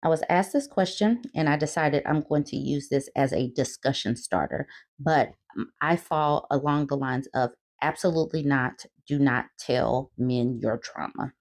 I was asked this question and I decided I'm going to use this as a discussion starter, but I fall along the lines of absolutely not, do not tell men your trauma.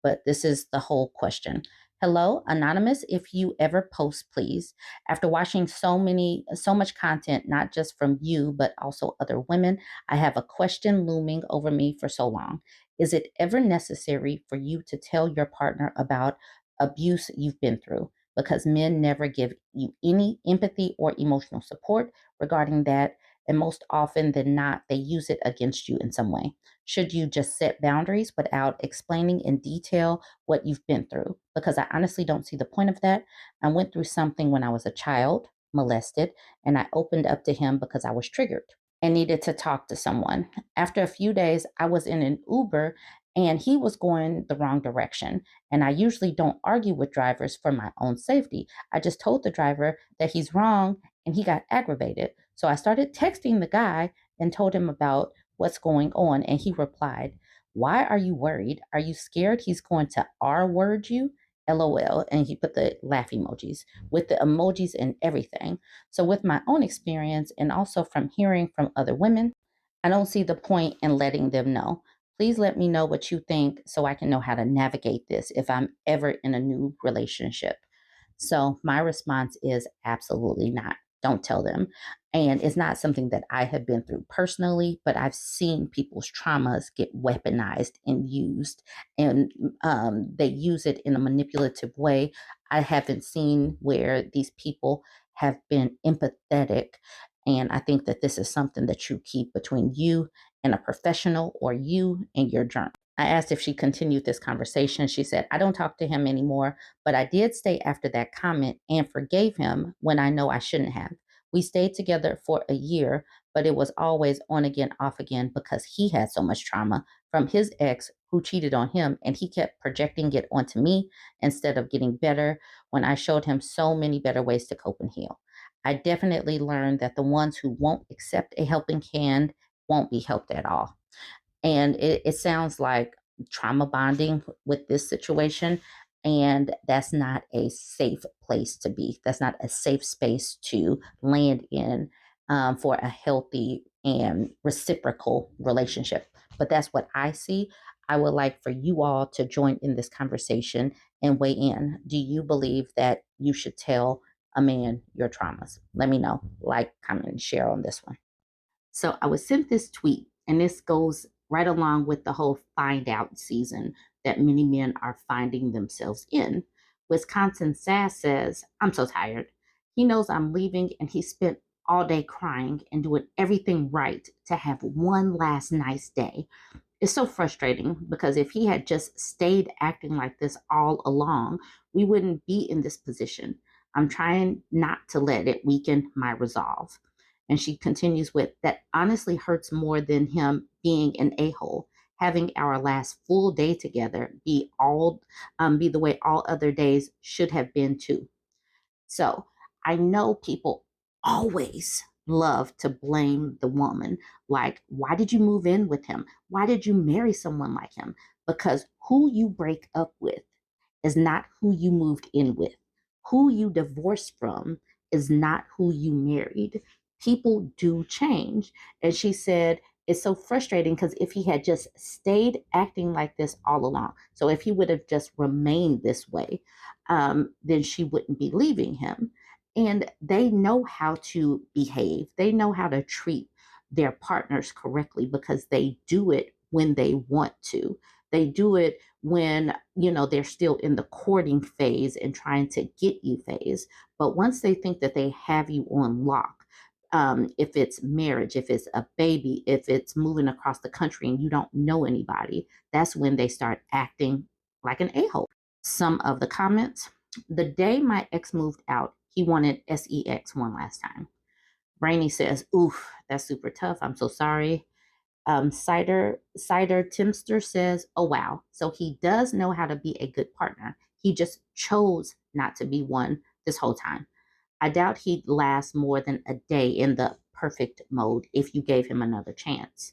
But this is the whole question. Hello, anonymous. If you ever post, please. After watching so much content, not just from you, but also other women, I have a question looming over me for so long. Is it ever necessary for you to tell your partner about abuse you've been through? Because men never give you any empathy or emotional support regarding that. And most often than not, they use it against you in some way. Should you just set boundaries without explaining in detail what you've been through? Because I honestly don't see the point of that. I went through something when I was a child, molested, and I opened up to him because I was triggered and needed to talk to someone. After a few days, I was in an Uber and he was going the wrong direction. And I usually don't argue with drivers for my own safety. I just told the driver that he's wrong and he got aggravated. So I started texting the guy and told him about what's going on. And he replied, "Why are you worried? Are you scared he's going to R word you? LOL." And he put the laugh emojis with the emojis and everything. So, with my own experience and also from hearing from other women, I don't see the point in letting them know. Please let me know what you think so I can know how to navigate this if I'm ever in a new relationship. So my response is absolutely not. Don't tell them. And it's not something that I have been through personally, but I've seen people's traumas get weaponized and used, and they use it in a manipulative way. I haven't seen where these people have been empathetic. And I think that this is something that you keep between you and a professional or you and your journal. I asked if she continued this conversation. She said, "I don't talk to him anymore, but I did stay after that comment and forgave him when I know I shouldn't have. We stayed together for a year, but it was always on again, off again because he had so much trauma from his ex who cheated on him and he kept projecting it onto me instead of getting better when I showed him so many better ways to cope and heal. I definitely learned that the ones who won't accept a helping hand won't be helped at all." And it sounds like trauma bonding with this situation. And that's not a safe place to be. That's not a safe space to land in for a healthy and reciprocal relationship. But that's what I see. I would like for you all to join in this conversation and weigh in. Do you believe that you should tell a man your traumas? Let me know. Like, comment, and share on this one. So I was sent this tweet, and this goes right along with the whole find out season that many men are finding themselves in. Wisconsin Sass says, "I'm so tired. He knows I'm leaving, and he spent all day crying and doing everything right to have one last nice day. It's so frustrating because if he had just stayed acting like this all along, we wouldn't be in this position. I'm trying not to let it weaken my resolve." And she continues with, "That honestly hurts more than him being an a-hole. Having our last full day together be the way all other days should have been too." So I know people always love to blame the woman. Like, why did you move in with him? Why did you marry someone like him? Because who you break up with is not who you moved in with. Who you divorced from is not who you married. People do change. And she said, it's so frustrating because if he had just stayed acting like this all along, so if he would have just remained this way, then she wouldn't be leaving him. And they know how to behave, they know how to treat their partners correctly because they do it when they want to. They do it when, they're still in the courting phase and trying to get you phase. But once they think that they have you on lock, if it's marriage, if it's a baby, if it's moving across the country and you don't know anybody, that's when they start acting like an a-hole. Some of the comments: "The day my ex moved out, he wanted sex one last time." Brainy says, "Oof, that's super tough. I'm so sorry." Cider Timster says, "Oh wow, so he does know how to be a good partner. He just chose not to be one this whole time. I doubt he'd last more than a day in the perfect mode if you gave him another chance."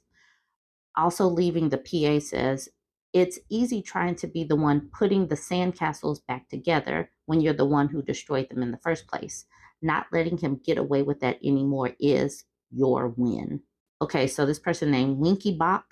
Also leaving the PA says, It's easy trying to be the one putting the sandcastles back together when you're the one who destroyed them in the first place. Not letting him get away with that anymore is your win. Okay, so this person named Winky Bach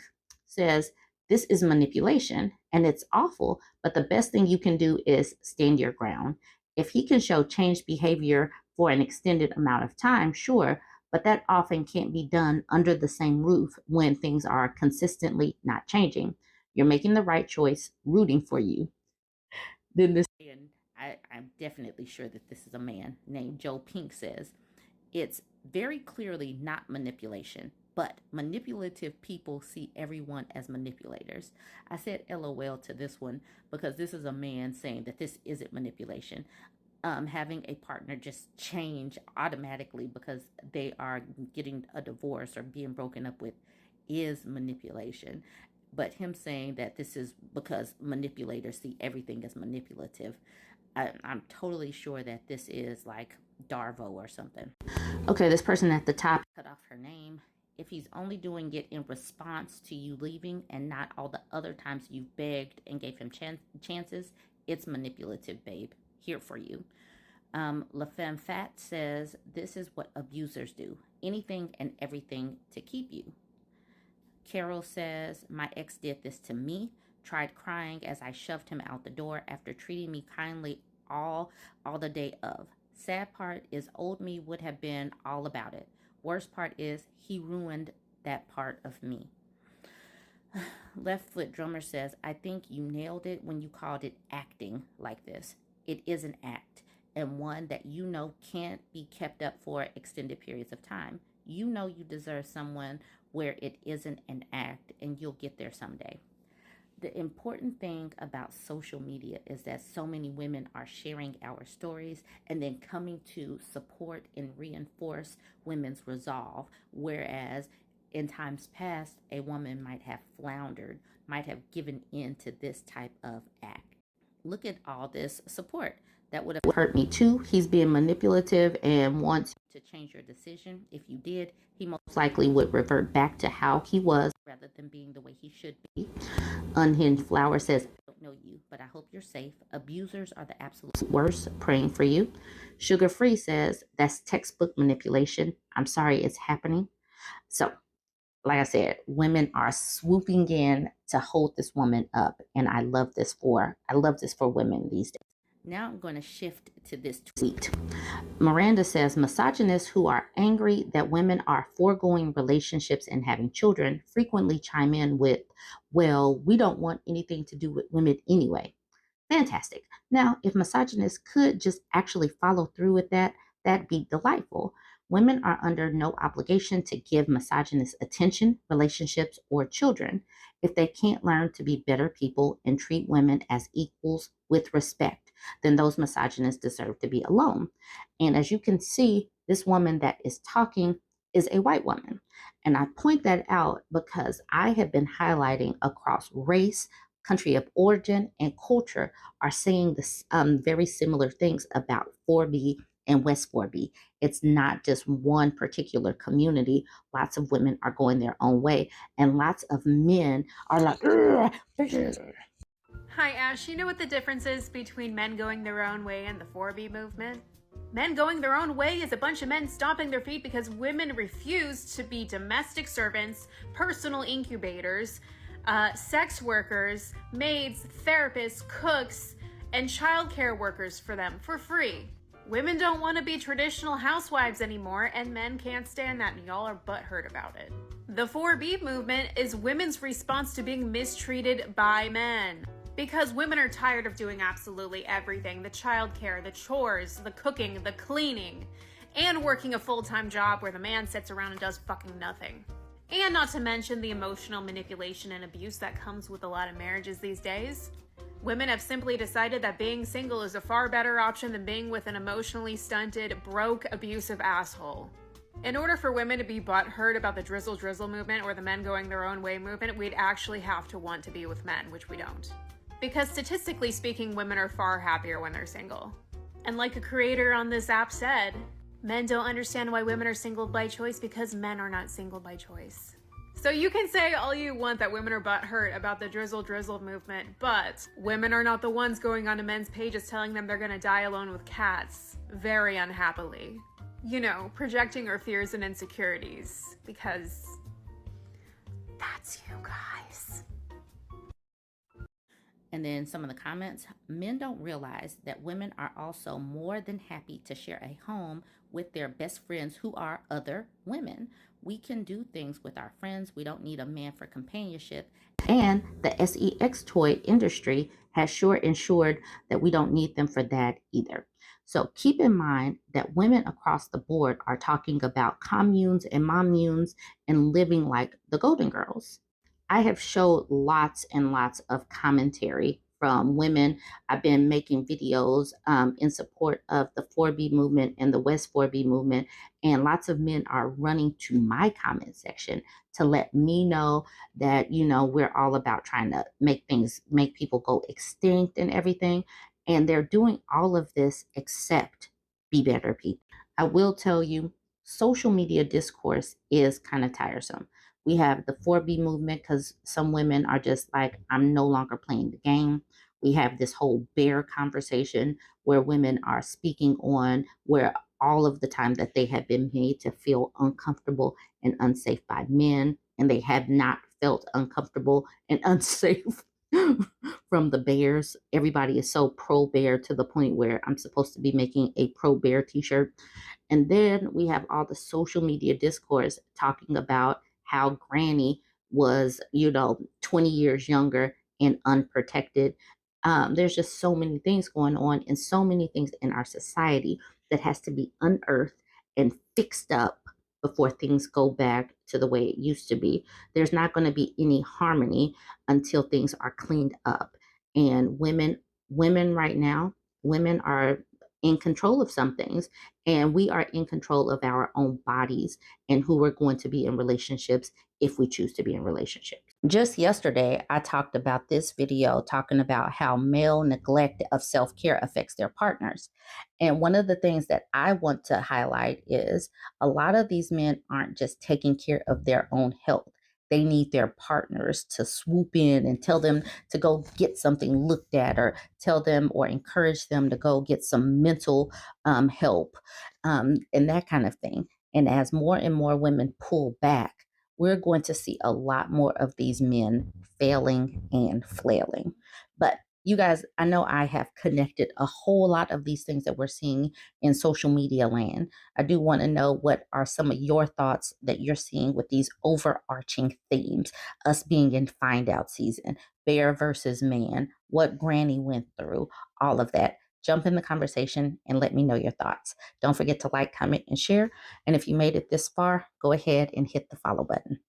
says, this is manipulation and it's awful, but the best thing you can do is stand your ground. If he can show changed behavior for an extended amount of time, sure, but that often can't be done under the same roof when things are consistently not changing. You're making the right choice, rooting for you. Then this, and I'm definitely sure that this is a man named Joe Pink says, it's very clearly not manipulation, but manipulative people see everyone as manipulators. I said LOL to this one because this is a man saying that this isn't manipulation. Having a partner just change automatically because they are getting a divorce or being broken up with is manipulation. But him saying that this is because manipulators see everything as manipulative, I'm totally sure that this is like Darvo or something. Okay, this person at the top cut off her name. If he's only doing it in response to you leaving and not all the other times you've begged and gave him chances, it's manipulative, babe. Here for you. La Femme Fat says, this is what abusers do. Anything and everything to keep you. Carol says, my ex did this to me. Tried crying as I shoved him out the door after treating me kindly all the day of. Sad part is old me would have been all about it. Worst part is he ruined that part of me. Left Foot Drummer says, I think you nailed it when you called it acting like this. It is an act, and one that you know can't be kept up for extended periods of time. You know you deserve someone where it isn't an act, and you'll get there someday. The important thing about social media is that so many women are sharing our stories and then coming to support and reinforce women's resolve, whereas in times past, a woman might have floundered, might have given in to this type of act. Look at all this support. That would have hurt me too. He's being manipulative and wants to change your decision. If you did, he most likely would revert back to how he was rather than being the way he should be. Unhinged Flower says, I don't know you, but I hope you're safe. Abusers are the absolute worst. Praying for you. Sugar Free says, that's textbook manipulation. I'm sorry it's happening. So, like I said, women are swooping in to hold this woman up, and I love this for women these days. Now I'm going to shift to this tweet. Miranda says, misogynists who are angry that women are foregoing relationships and having children frequently chime in with, well, we don't want anything to do with women anyway. Fantastic. Now, if misogynists could just actually follow through with that, that'd be delightful. Women are under no obligation to give misogynists attention, relationships, or children if they can't learn to be better people and treat women as equals with respect. Then those misogynists deserve to be alone. And as you can see, this woman that is talking is a white woman. And I point that out because I have been highlighting across race, country of origin, and culture are saying this very similar things about 4B and West 4B. It's not just one particular community. Lots of women are going their own way, and lots of men are like, hi, Ash. You know what the difference is between men going their own way and the 4B movement? Men going their own way is a bunch of men stomping their feet because women refuse to be domestic servants, personal incubators, sex workers, maids, therapists, cooks, and childcare workers for them for free. Women don't want to be traditional housewives anymore, and men can't stand that, and y'all are butthurt about it. The 4B movement is women's response to being mistreated by men. Because women are tired of doing absolutely everything, the childcare, the chores, the cooking, the cleaning, and working a full-time job where the man sits around and does fucking nothing. And not to mention the emotional manipulation and abuse that comes with a lot of marriages these days. Women have simply decided that being single is a far better option than being with an emotionally stunted, broke, abusive asshole. In order for women to be butthurt about the drizzle movement or the men going their own way movement, we'd actually have to want to be with men, which we don't. Because statistically speaking, women are far happier when they're single. And like a creator on this app said, men don't understand why women are single by choice because men are not single by choice. So you can say all you want that women are butthurt about the drizzle drizzle movement, but women are not the ones going onto men's pages telling them they're gonna die alone with cats, very unhappily. You know, projecting our fears and insecurities, because that's you guys. And then some of the comments, men don't realize that women are also more than happy to share a home with their best friends who are other women. We can do things with our friends. We don't need a man for companionship. And the sex toy industry has sure ensured that we don't need them for that either. So keep in mind that women across the board are talking about communes and mommunes and living like the Golden Girls. I have showed lots and lots of commentary from women. I've been making videos in support of the 4B movement and the West 4B movement, and lots of men are running to my comment section to let me know that, you know, we're all about trying to make people go extinct and everything. And they're doing all of this except be better people. I will tell you, social media discourse is kind of tiresome. We have the 4B movement because some women are just like, I'm no longer playing the game. We have this whole bear conversation where women are speaking on where all of the time that they have been made to feel uncomfortable and unsafe by men, and they have not felt uncomfortable and unsafe from the bears. Everybody is so pro bear to the point where I'm supposed to be making a pro bear t shirt. And then we have all the social media discourse talking about how Granny was, you know, 20 years younger and unprotected. There's just so many things going on and so many things in our society that has to be unearthed and fixed up before things go back to the way it used to be. There's not going to be any harmony until things are cleaned up. And women right now, women are in control of some things, and we are in control of our own bodies and who we're going to be in relationships if we choose to be in relationships. Just yesterday, I talked about this video talking about how male neglect of self care affects their partners. And one of the things that I want to highlight is a lot of these men aren't just taking care of their own health. They need their partners to swoop in and tell them to go get something looked at, or tell them or encourage them to go get some mental help, and that kind of thing. And as more and more women pull back, we're going to see a lot more of these men failing and flailing. But you guys, I know I have connected a whole lot of these things that we're seeing in social media land. I do want to know, what are some of your thoughts that you're seeing with these overarching themes, us being in find out season, bear versus man, what Granny went through, all of that. Jump in the conversation and let me know your thoughts. Don't forget to like, comment, and share. And if you made it this far, go ahead and hit the follow button.